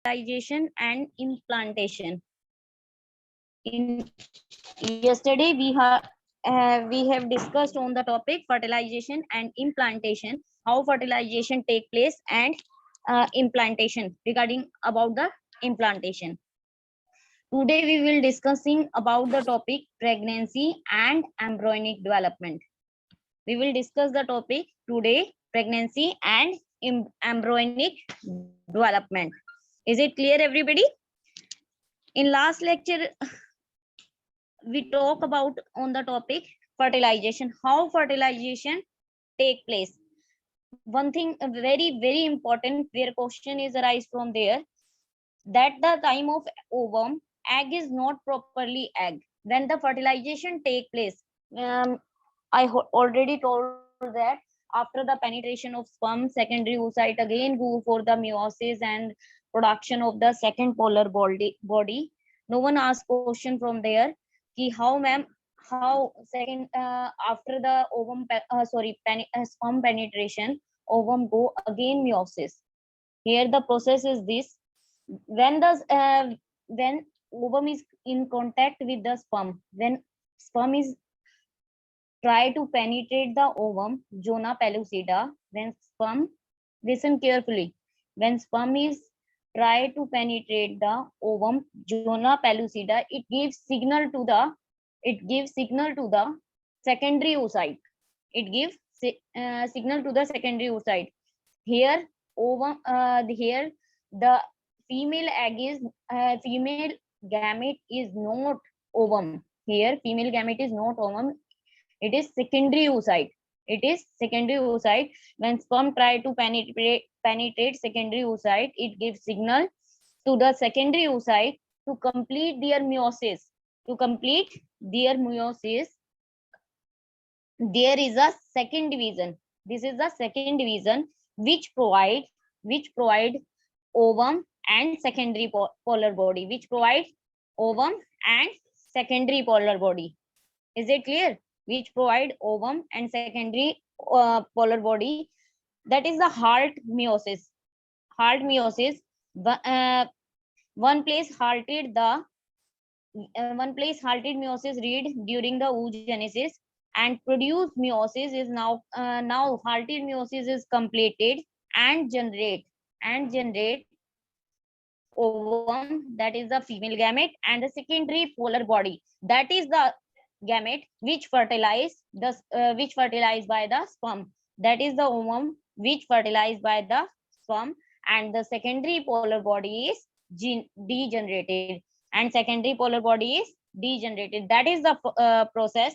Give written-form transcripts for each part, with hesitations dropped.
fertilization and implantation. In yesterday we have discussed on the topic fertilization and implantation, how fertilization take place, and implantation, regarding about the implantation. Today we will discussing about the topic pregnancy and embryonic development. We will discuss the topic today, pregnancy and embryonic development. Is it clear, everybody? In last lecture we talk about on the topic fertilization, how fertilization take place. One thing very important where question is arise from there, that the time of ovum, egg is not properly egg. When the fertilization take place, already told that after the penetration of sperm, secondary oocyte again go for the meiosis and production of the second polar body. No one asked question from there ki how ma'am, how second after the sperm penetration, ovum go again meiosis. Here the process is this: when the when ovum is in contact with the sperm, when sperm is try to penetrate the ovum, zona pellucida, when sperm, listen carefully, when sperm is try to penetrate the ovum, zona pellucida, it gives signal to the secondary oocyte. It gives signal to the secondary oocyte. Here, ovum, here the female egg is female gamete is not ovum. Here, female gamete is not ovum. It is secondary oocyte. It is secondary oocyte. When sperm try to penetrate secondary oocyte, it gives signal to the secondary oocyte to complete their meiosis. To complete their meiosis, there is a second division. This is the second division which provide ovum and secondary polar body. Which provide ovum and secondary polar body. Is it clear? Which provide ovum and secondary polar body. That is the heart meiosis. Heart meiosis. One place halted meiosis read during the oogenesis and produced meiosis is now halted meiosis is completed and generate ovum, that is the female gamete, and the secondary polar body, that is the gamete which fertilized by the sperm, that is the ovum which fertilized by the sperm, and the secondary polar body is degenerated, and secondary polar body is degenerated. That is the process.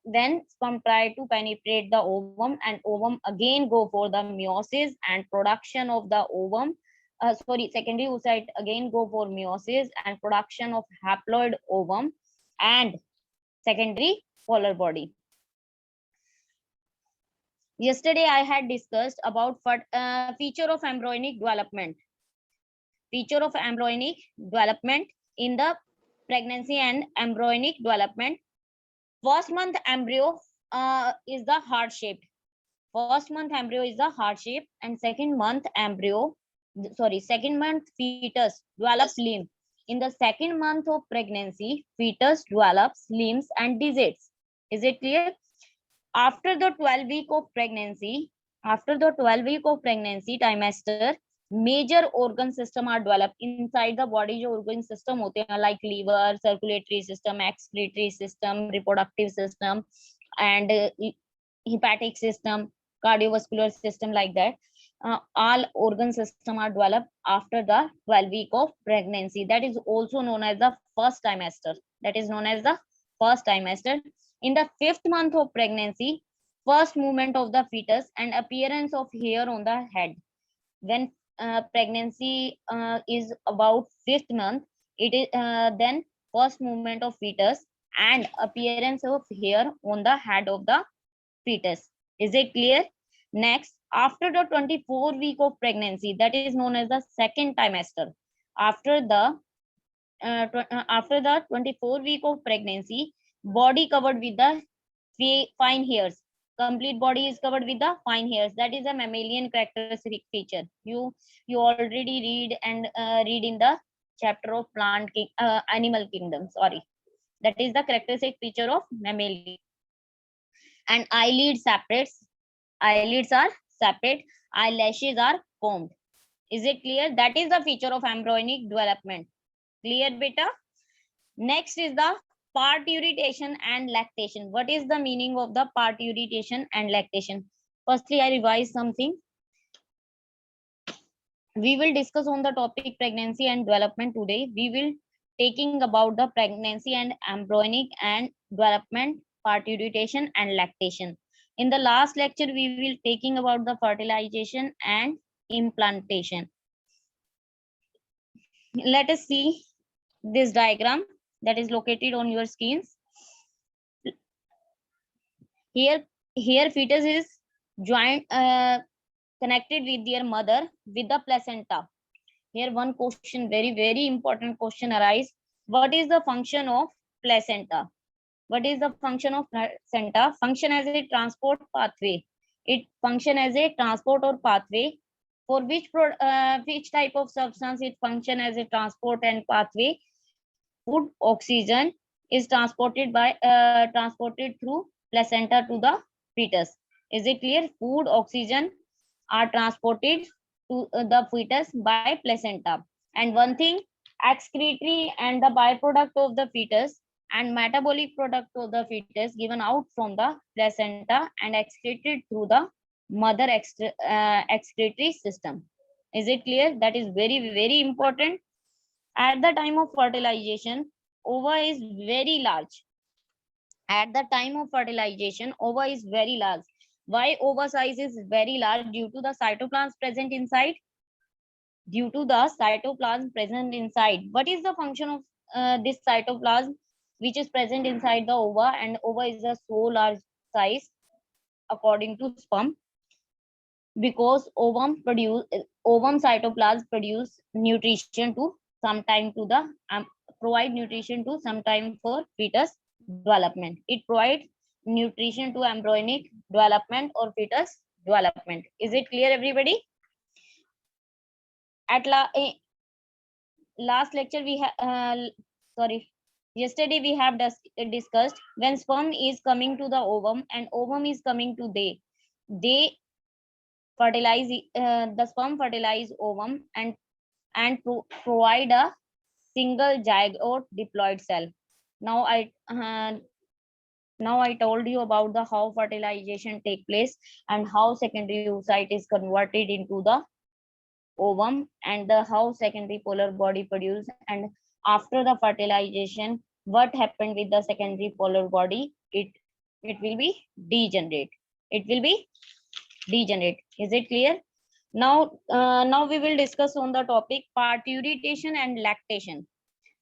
Then sperm try to penetrate the ovum, and ovum again go for the meiosis and production of the ovum. Secondary oocyte again go for meiosis and production of haploid ovum and secondary polar body. Yesterday I had discussed about feature of embryonic development. Feature of embryonic development in the pregnancy and embryonic development. First month embryo is the heart shaped. First month embryo is the heart shaped, and second month fetus develops limb. In the second month of pregnancy, fetus develops limbs and digits. Is it clear? After the 12 week of pregnancy, trimester, major organ system are developed inside the body. जो organ system होते हैं like liver, circulatory system, excretory system, reproductive system, and hepatic system, cardiovascular system, like that. All organ system are developed after the 12 week of pregnancy. That is also known as the first trimester. In the 5th month of pregnancy, first movement of the fetus and appearance of hair on the head. When pregnancy is about 5th month, it is then first movement of fetus and appearance of hair on the head of the fetus. Is it clear? Next, after the 24 week of pregnancy, that is known as the second trimester. After the 24 week of pregnancy, body covered with the fine hairs. Complete body is covered with the fine hairs. That is a mammalian characteristic feature. You already read in the chapter of animal kingdom. Sorry, that is the characteristic feature of mammalian. And eyelids are separate. Eyelashes are combed. Is it clear? That is the feature of embryonic development. Clear, beta? Next is the parturition and lactation. What is the meaning of the parturition and lactation? Firstly, I revise something. We will discuss on the topic pregnancy and development today. We will taking about the pregnancy and embryonic and development, parturition and lactation. In the last lecture, we will taking about the fertilization and implantation. Let us see this diagram that is located on your screens. Here fetus is joined, connected with their mother with the placenta. Here one question, very important question arise. What is the function of placenta? What is the function of placenta? Function as a transport pathway. It function as a transport or pathway. For which type of substance it function as a transport and pathway? Food, oxygen is transported through placenta to the fetus. Is it clear? Food, oxygen are transported to the fetus by placenta. And one thing, excretory and the byproduct of the fetus and metabolic product of the fetus given out from the placenta and excreted through the mother excretory system. Is it clear? That is very important. At the time of fertilization, ova is very large. At the time of fertilization, ova is very large. Why ova size is very large? Due to the cytoplasm present inside. Due to the cytoplasm present inside. What is the function of this cytoplasm which is present inside the ova? And ova is a so large size according to sperm, because ovum cytoplasm produce nutrition to sometime to the provide nutrition to sometime for fetus development. It provides nutrition to embryonic development or fetus development. Is it clear, everybody? At last lecture we have yesterday we have discussed when sperm is coming to the ovum and ovum is coming to they fertilize the sperm fertilize ovum and provide a single zygote diploid cell. Now I told you about the how fertilization take place and how secondary oocyte is converted into the ovum and the how secondary polar body produced. And after the fertilization, what happened with the secondary polar body? It will be degenerate. It will be degenerate. Is it clear? Now we will discuss on the topic parturition and lactation.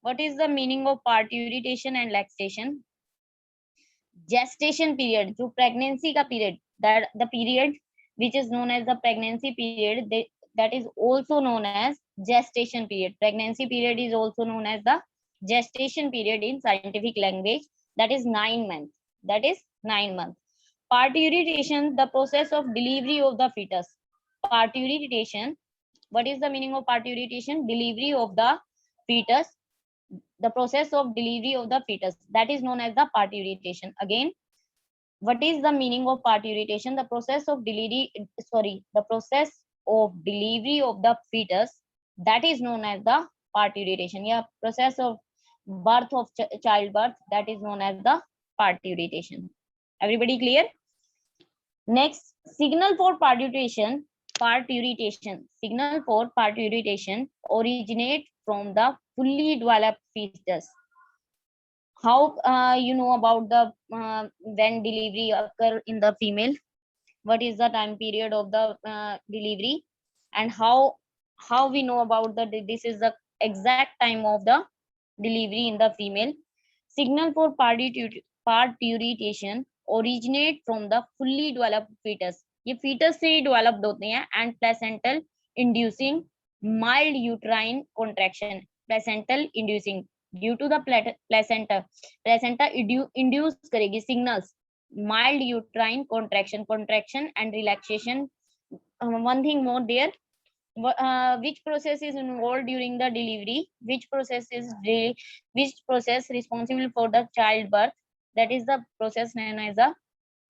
What is the meaning of parturition and lactation? Gestation period, जो pregnancy का period, that the period which is known as the pregnancy period, that is also known as gestation period. Pregnancy period is also known as the gestation period in scientific language. That is 9 months. That is 9 months. Parturition, the process of delivery of the fetus. Parturition, what is the meaning of parturition? Delivery of the fetus. The process of delivery of the fetus, that is known as the parturition. Again, what is the meaning of parturition? The process of delivery of the fetus, that is known as the parturition. Yeah, process of birth of childbirth, that is known as the parturition. Everybody clear? Next, signal for parturition originate from the fully developed fetus. How you know about the when delivery occur in the female? What is the time period of the delivery, and how we know about this is the exact time of the delivery in the female? Signal for parturition originate from the fully developed fetus. ये fetus से developed होते हैं and placental inducing mild uterine contraction. Placental inducing, due to the placenta induce करेगी signals mild uterine contraction and relaxation. One thing more there, which process is involved during the delivery, which process responsible for the childbirth, that is the process known as the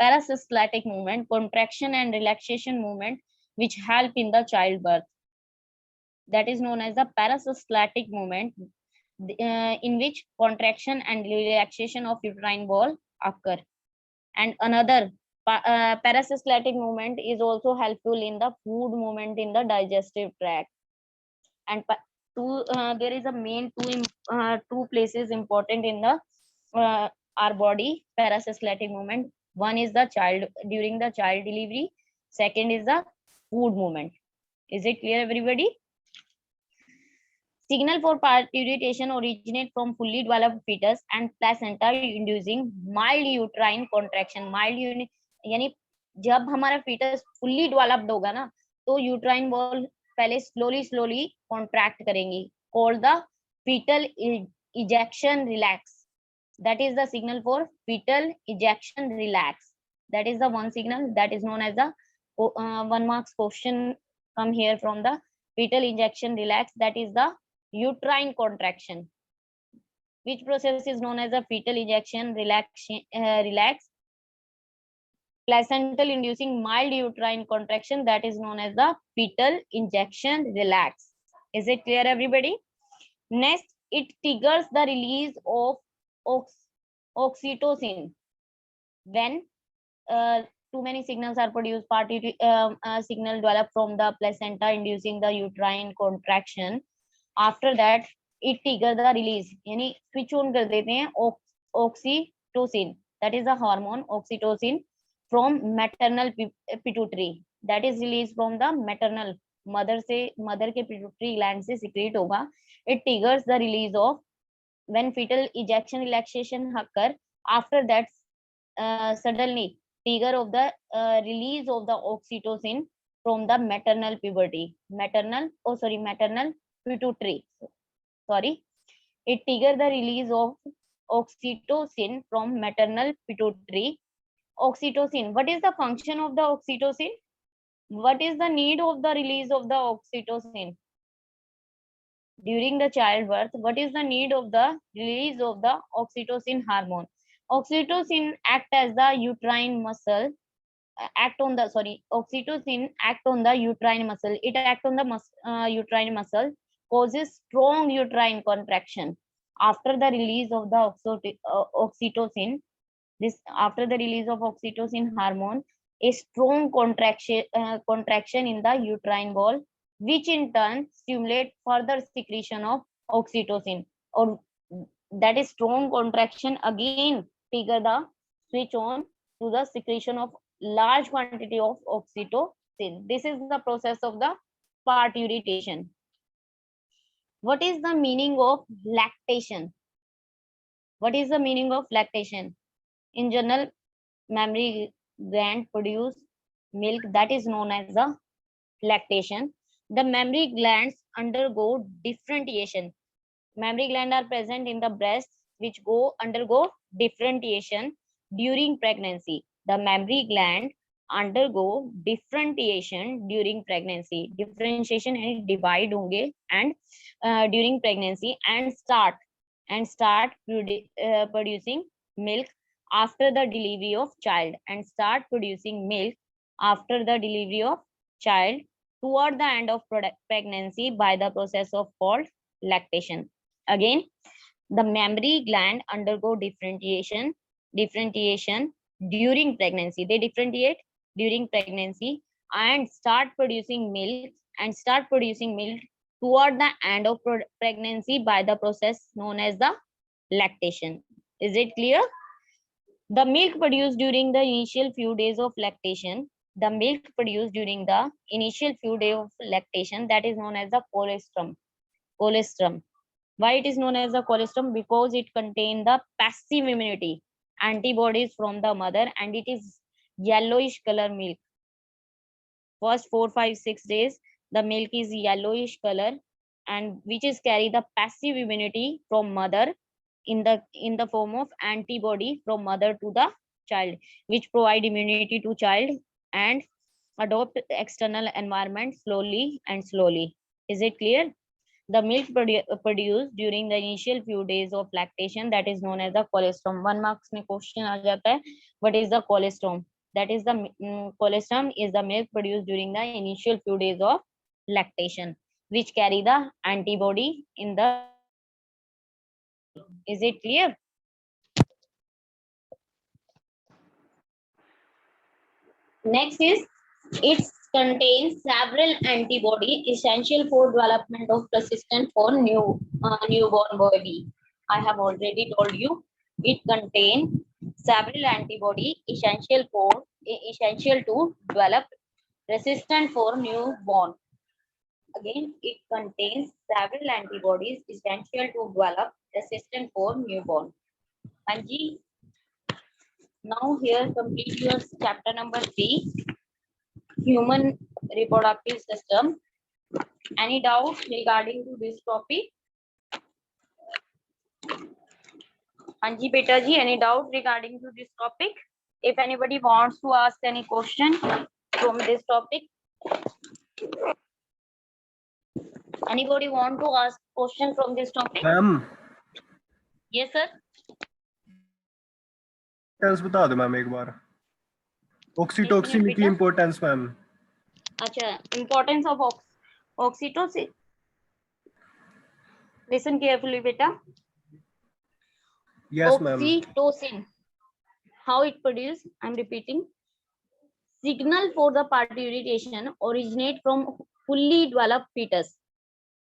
parasympathetic movement, contraction and relaxation movement which help in the childbirth, that is known as the parasympathetic movement, in which contraction and relaxation of uterine wall occur. And another parasympathetic movement is also helpful in the food movement in the digestive tract. And there is a main two places important in the our body parasympathetic movement. One is the child during the child delivery, second is the food movement. Is it clear, everybody? Signal for parturition originate from fully developed fetus and placenta inducing mild uterine contraction. Mild यानी जब हमारा fetus fully developed होगा ना, तो uterine wall पहले slowly contract करेंगी, called the fetal ejection relax. That is the signal for fetal ejection relax. That is the one signal that is known as the 1 marks question come here from the fetal ejection relax. That is the uterine contraction. Which process is known as a fetal ejection relax? Placental inducing mild uterine contraction, that is known as the fetal ejection relax. Is it clear, everybody? Next, it triggers the release of oxytocin when too many signals are produced. Signal developed from the placenta inducing the uterine contraction. After that, it trigger the release, यानी switch on कर देते हैं oxytocin, that is the hormone oxytocin, from maternal pituitary, that is released from the maternal mother के pituitary gland से secrete होगा. It triggers the release of when fetal ejection relaxation occur. After that, suddenly trigger of the release of the oxytocin from the maternal pituitary, maternal pituitary. Sorry, it trigger the release of oxytocin from maternal pituitary. Oxytocin, what is the function of the oxytocin? What is the need of the release of the oxytocin during the childbirth? What is the need of the release of the oxytocin hormone? Oxytocin act as the uterine muscle, oxytocin act on the uterine muscle. It act on the uterine muscle, causes strong uterine contraction. After the release of the oxytocin, after the release of oxytocin hormone, a strong contraction in the uterine wall, which in turn stimulate further secretion of oxytocin, or that is strong contraction again trigger the switch on to the secretion of large quantity of oxytocin. This is the process of the parturition. What is the meaning of lactation? What is the meaning of lactation? In general, mammary gland produce milk, that is known as the lactation. The mammary glands undergo differentiation. Mammary glands are present in the breast, which undergo differentiation during pregnancy. The mammary gland undergo differentiation during pregnancy. Differentiation and divide होंगे and during pregnancy and start producing milk after the delivery of child, and start producing milk after the delivery of child toward the end of pregnancy by the process of called lactation. Again, the mammary gland undergo differentiation during pregnancy. They differentiate during pregnancy and start producing milk toward the end of pregnancy by the process known as the lactation. Is it clear? The milk produced during the initial few days of lactation, that is known as the colostrum. Why it is known as the colostrum? Because it contains the passive immunity antibodies from the mother, and it is yellowish color milk. First 4, 5, 6 days, the milk is yellowish color, and which is carry the passive immunity from mother in the form of antibody from mother to the child, which provide immunity to child and adopt external environment slowly and slowly. Is it clear? The milk produced during the initial few days of lactation, that is known as the colostrum. 1 marks में question आ जाता है. What is the colostrum? That is the colostrum is the milk produced during the initial few days of lactation, which carry the antibody in the. Is it clear? Next is it contains several antibody essential for development of persistent for newborn baby. I have already told you it contains several antibody essential to develop resistant for newborn. Again, it contains several antibodies essential to develop resistant for newborn. Anji, now here complete your chapter number 3, human reproductive system. Any doubts regarding to this topic? Anji beta ji, any doubt regarding to this topic? If anybody wants to ask any question from this topic, anybody want to ask question from this topic? Ma'am Yes sir. Tense बता दो ma'am एक बार. Oxytocin की importance ma'am. अच्छा, importance of oxytocin. Listen carefully beta. Yes ma'am. Oxytocin, how it produce? I'm repeating. Signal for the parturition originate from fully developed fetus.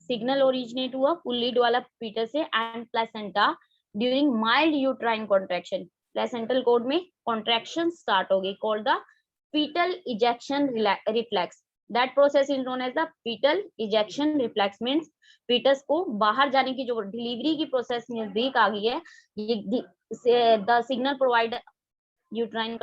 Signal originate हुआ fully developed fetus से and placenta during mild uterine contraction. Placental cord में contraction start होगी, called the fetal ejection reflex. That process is known as the fetal ejection reflex. Means fetus को बाहर जाने की जो delivery की प्रोसेस नजदीक आ गई है, the signal provide uterine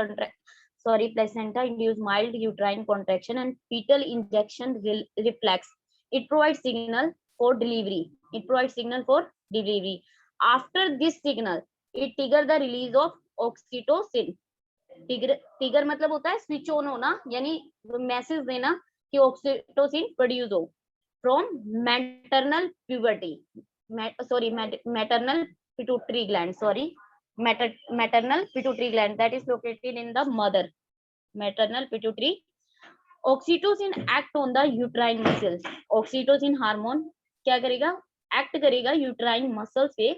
placenta induce mild uterine contraction and fetal ejection reflex. It provides signal for delivery. After this signal, it trigger the release of oxytocin. Trigger मतलब होता है स्विच ऑन होना, यानी message देना कि oxytocin produce हो from maternal pituitary gland that is located in the mother. Maternal pituitary. Oxytocin act on the uterine muscles. Oxytocin hormone क्या करेगा? एक्ट करेगा यूट्राइन मसल पे,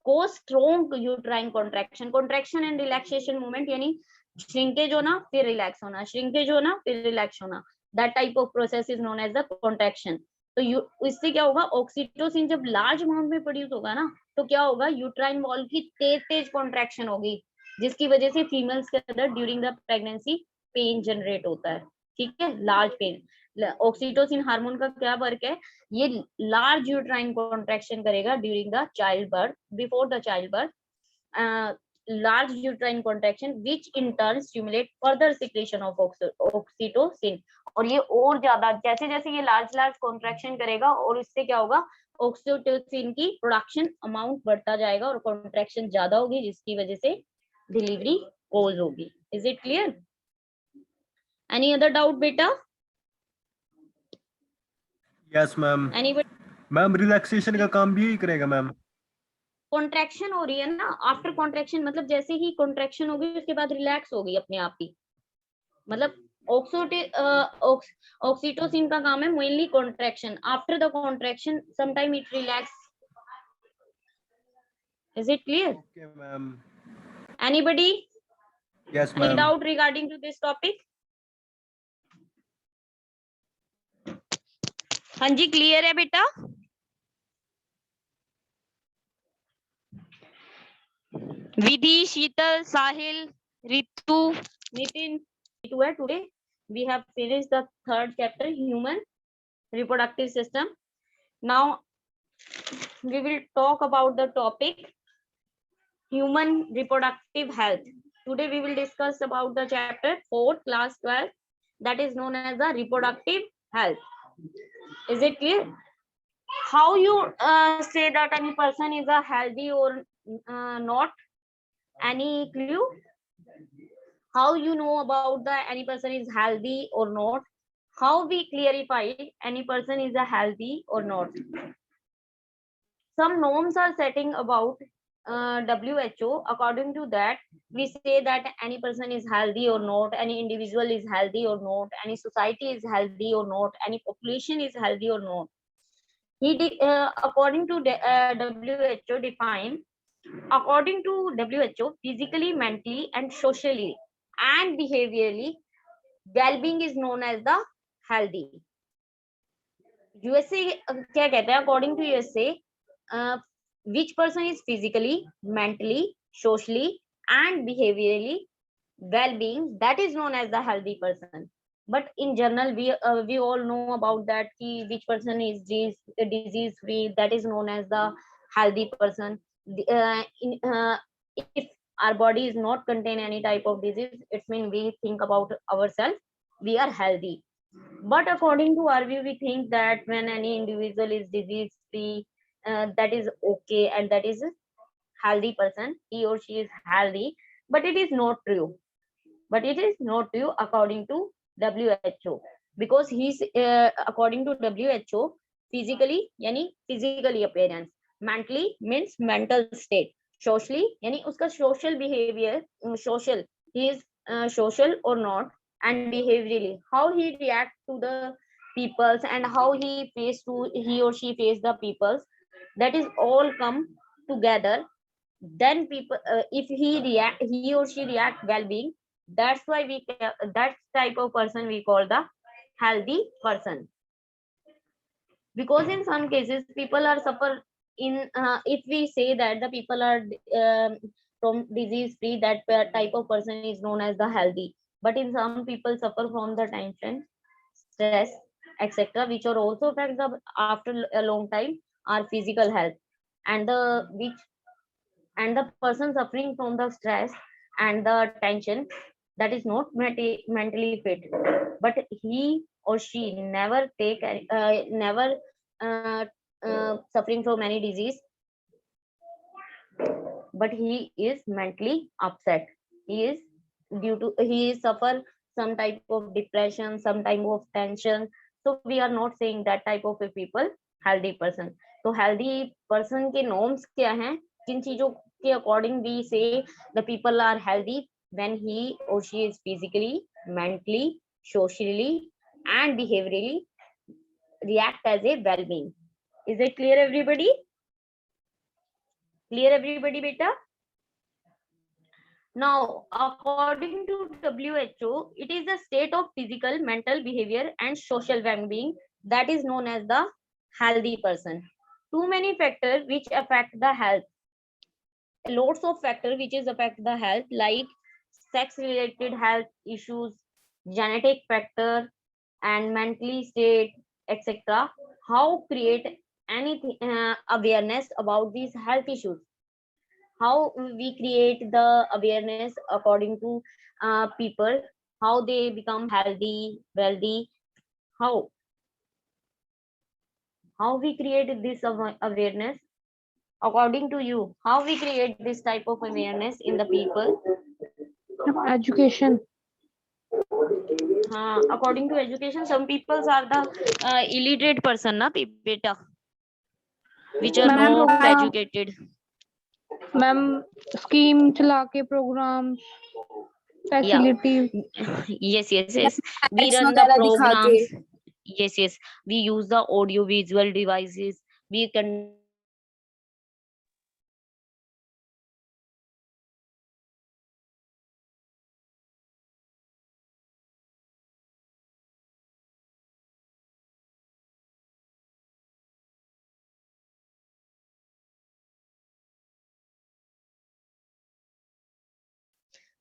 को strong uterine contraction and relaxation movement, यानी shrinkage होना फिर relax होना, shrinkage होना फिर रिलैक्स होना. That type of process is known as the contraction. तो इससे क्या होगा? ऑक्सीटोसिन जब लार्ज अमाउंट में प्रोड्यूस होगा ना, तो क्या होगा? यूट्राइन वॉल की तेज कॉन्ट्रैक्शन होगी, जिसकी वजह से फीमेल्स के अंदर during the pregnancy pain generate होता है. ठीक है, लार्ज पेन. ऑक्सीटोसिन हार्मोन का क्या वर्क है? ये लार्ज यूट्राइन कॉन्ट्रैक्शन करेगा during the child birth, before the child birth, large uterine contraction which in turn stimulate further secretion of oxytocin. और ये और ज्यादा जैसे जैसे ये लार्ज कॉन्ट्रैक्शन करेगा, और इससे क्या होगा? ऑक्सीटोसिन की प्रोडक्शन अमाउंट बढ़ता जाएगा और कॉन्ट्रैक्शन ज्यादा होगी, जिसकी वजह से डिलीवरी कोज होगी. Is it clear? Any other doubt बेटा? Yes ma'am. मैम रिलैक्सेशन का काम भी यही करेगा मैम. कॉन्ट्रैक्शन हो रही है ना, आफ्टर कॉन्ट्रैक्शन मतलब जैसे ही कॉन्ट्रैक्शन होगी उसके बाद रिलैक्स होगी अपने आप ही. मतलब ऑक्सीटोसिन का काम है mainly contraction. After the contraction sometime it relax. Is it clear? Okay ma'am. Anybody? Yes any ma'am. Doubt regarding to this topic? हाँ जी, क्लियर है बेटा? Vidhi, Sheetal, Sahil, Ritu, Nitin, today we have finished the third chapter, human reproductive system. Now we will talk about the topic human reproductive health. Today we will discuss about the chapter 4, class 12, that is known as the reproductive health. Is it clear? How you say that any person is a healthy or not? Any clue? How you know about the any person is healthy or not? How we clarify any person is a healthy or not? Some norms are setting about WHO. According to that, we say that any person is healthy or not, any individual is healthy or not, any society is healthy or not, any population is healthy or not. According to WHO define, according to WHO, physically, mentally, and socially and behaviorally, well-being is known as the healthy. USA क्या कहता है? According to USA, which person is physically, mentally, socially, and behaviorally well-being, that is known as the healthy person. But in general, we all know about that ki which person is disease free, that is known as the healthy person. If our body is not contain any type of disease, it means we think about ourselves, we are healthy. But according to our view, we think that when any individual is disease free, that is okay, and that is a healthy person, he or she is healthy. But it is not true. But it is not true according to WHO, because he's according to WHO, physically yani physically appearance, mentally means mental state, socially yani uska social behavior, social, he is social or not, and behaviorally how he react to the peoples and how he or she face the peoples, that is all come together. Then people, if he or she react well-being, that's why that type of person we call the healthy person. Because in some cases people are suffer in if we say that the people are from disease free, that type of person is known as the healthy. But in some people suffer from the tension, stress, etc., which are also affect the after a long time our physical health. And the person suffering from the stress and the tension, that is not mentally fit, but he or she never never suffering from any disease, but he is mentally upset. He is suffer some type of depression, some type of tension. So we are not saying that type of a people healthy person. तो healthy person के norms क्या हैं, किन चीजों के according we say the people are healthy? When he or she is physically, mentally, socially, and behaviorally react as a well-being. Is it clear everybody? Clear everybody beta? Now, according to WHO, it is a state of physical, mental behavior, and social well-being that is known as the healthy person. Too many factors which affect the health. Lots of factors which is affect the health, like sex-related health issues, genetic factor, and mentally state, etc. How create anything awareness about these health issues? How we create the awareness according to people, how they become healthy, wealthy, how we create this awareness according to you, how we create this type of awareness in the people? Education. According to education, some people are the illiterate person na beta, which are not educated. Ma'am scheme चला के program facility yes we run the programs. Yes we use the audio visual devices, we can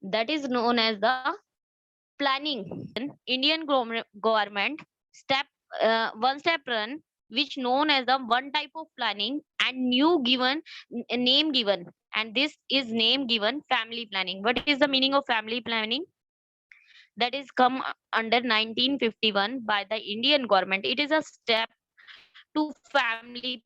that is known as the planning. Indian government step one step run, which known as the one type of planning and new given name given, and this is name given family planning. What is the meaning of family planning? That is come under 1951 by the Indian government. It is a step to family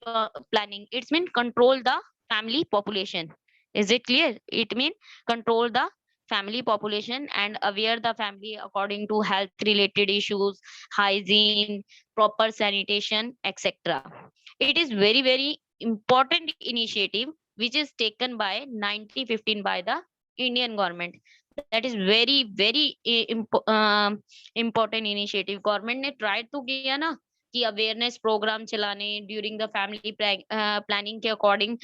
planning. It's mean control the family population. Is it clear? It mean control the family population and aware the family according to health related issues, hygiene, proper sanitation, etc. It is very important initiative which is taken by 1915 by the Indian government. That is very important initiative. Government ने try तो किया ना कि awareness program चलाने during the family planning के according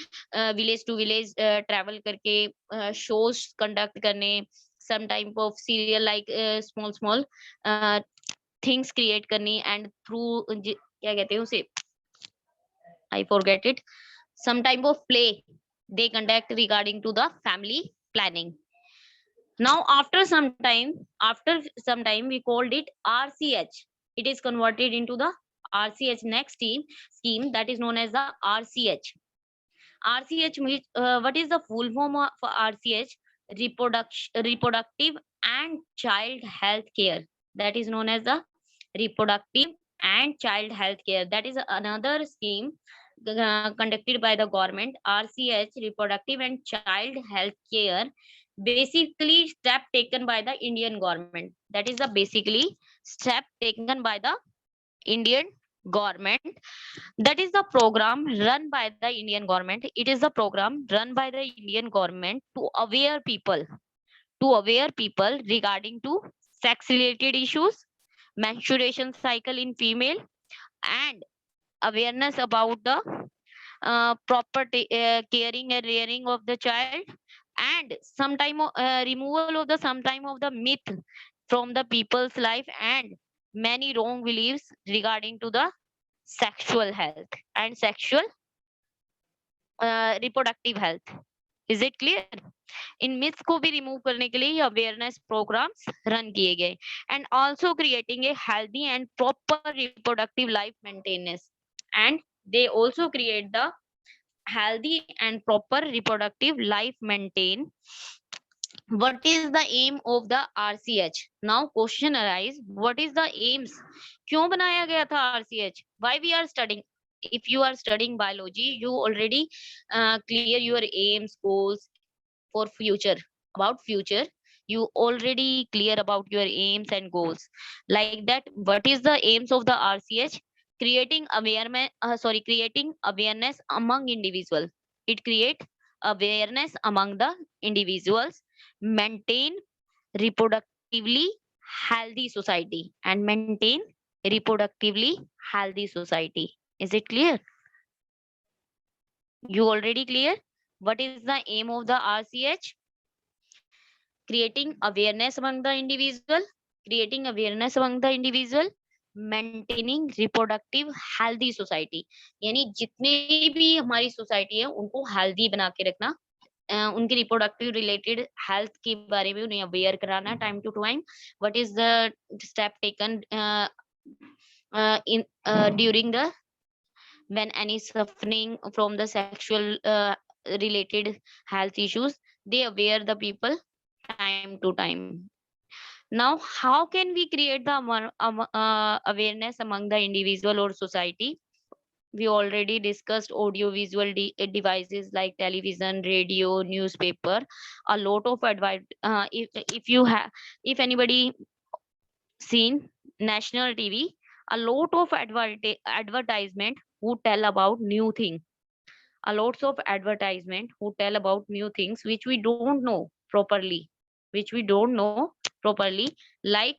village to village travel करके shows conduct करने, some type of serial like small small things create करनी एंड थ्रू क्या कहते हैं उसे, I forget it, some type of play they conduct regarding to the family planning. Now after some time we called it RCH. It is converted into the RCH next scheme that is known as the RCH. RCH means what is the full form of RCH? Reproductive and child health care. That is known as the reproductive and child health care. That is another scheme conducted by the government. RCH, reproductive and child health care, basically step taken by the Indian government. That is the basically step taken by the Indian government. That is the program run by the Indian government. It is the program run by the Indian government to aware people regarding to sex related issues, menstruation cycle in female, and awareness about the proper caring and rearing of the child, and sometime removal of the sometime of the myth from the people's life and many wrong beliefs regarding to the sexual health and sexual reproductive health. Is it clear? In myths को भी remove करने के लिए awareness programmes run किए गए and also creating a healthy and proper reproductive life maintenance, and they also create the healthy and proper reproductive life maintain. What is the aim of the RCH? Now question arise, what is the aims? क्यों बनाया गया था RCH? Why we are studying? If you are studying biology, you already clear your aims, goals for future. About future, you already clear about your aims and goals. Like that, what is the aims of the RCH? Creating awareness among individuals. It create awareness among the individuals, maintain reproductively healthy society, and maintain reproductively healthy society. Is it clear? You already clear? What is the aim of the RCH? Creating awareness among the individual, maintaining reproductive healthy society. यानी जितने भी हमारी society है उनको healthy बना के रखना, उनके रिप्रोडक्टिव रिलेटेड हेल्थ के बारे में उन्हें अवेयर कराना time to time. What is the step taken in during the when any suffering from the sexual related health issues, they aware the people time to time. Now how can we create the awareness among the individual or society? We already discussed audio visual devices like television, radio, newspaper. A lot of advice, if anybody seen national TV, a lot of advertisement who tell about new thing, a lots of advertisement who tell about new things which we don't know properly, like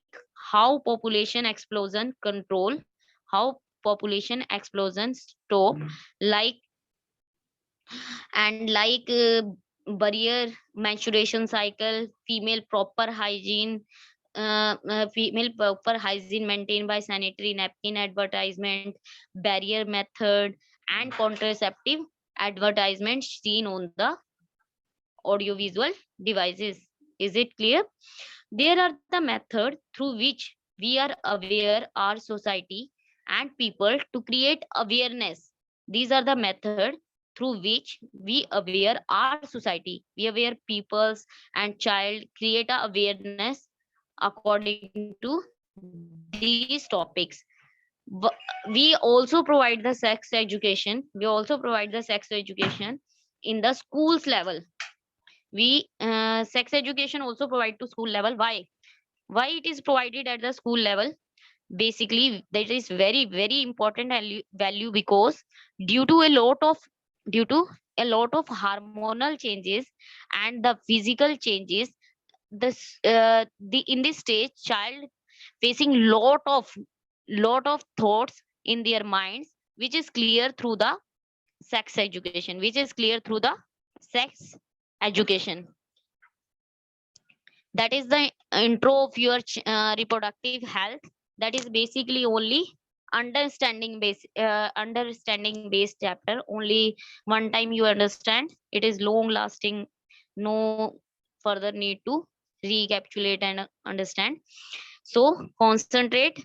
how population explosion control, how population explosion stop, like and like barrier menstruation cycle, female proper hygiene maintained by sanitary napkin advertisement, barrier method, and contraceptive advertisement seen on the audiovisual devices. Is it clear? There are the method through which we are aware our society and people to create awareness. These are the method through which we aware our society, we aware peoples and child, create a awareness according to these topics. We also provide the sex education. In the schools level. Sex education also provide to school level. Why it is provided at the school level? Basically, that is very very important value, because due to a lot of hormonal changes and the physical changes, the in this stage child facing lot of thoughts in their minds, which is clear through the sex education, that is the intro of your reproductive health. That is basically only understanding based chapter. Only one time you understand, it is long lasting, no further need to recapitulate and understand. So concentrate.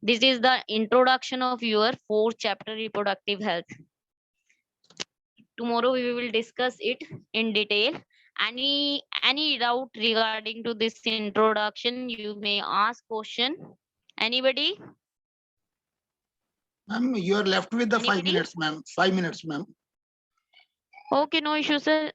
This is the introduction of your fourth chapter, reproductive health. Tomorrow we will discuss it in detail. Any doubt regarding to this introduction, you may ask question. Anybody? Ma'am, you are left with the 5 Anybody? minutes, ma'am. 5 minutes, ma'am. Okay, no issue, sir.